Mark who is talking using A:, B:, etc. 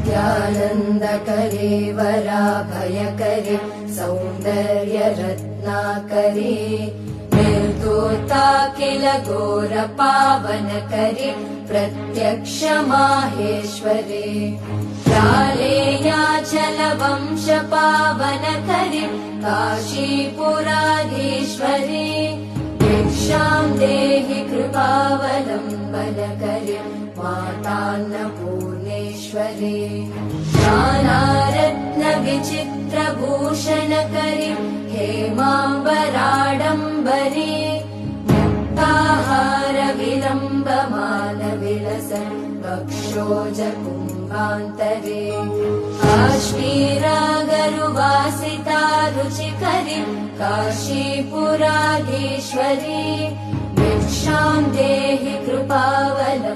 A: नित्यानन्दकरे वराभयकरे सौन्दर्यरत्नाकरे निर्दोता किल घोरपावनकरे प्रत्यक्ष माहेश्वरे प्रालेयाचलवंशपावनकरे काशीपुराधीश्वरे भिक्षां देहि कृपावलम्बनकरे मातान्नपूर्णेश्वरे नानारत्नविचित्रभूषणकरे हेमाम्बराडम्बरे मुक्ताहारविलम्बमानविलसन् वक्षोजकुम्भान्तरे काश्मीरागरुवासिता रुचिकरे काशीपुराधीश्वरे भिक्षां देहि कृपावलम्बनकरे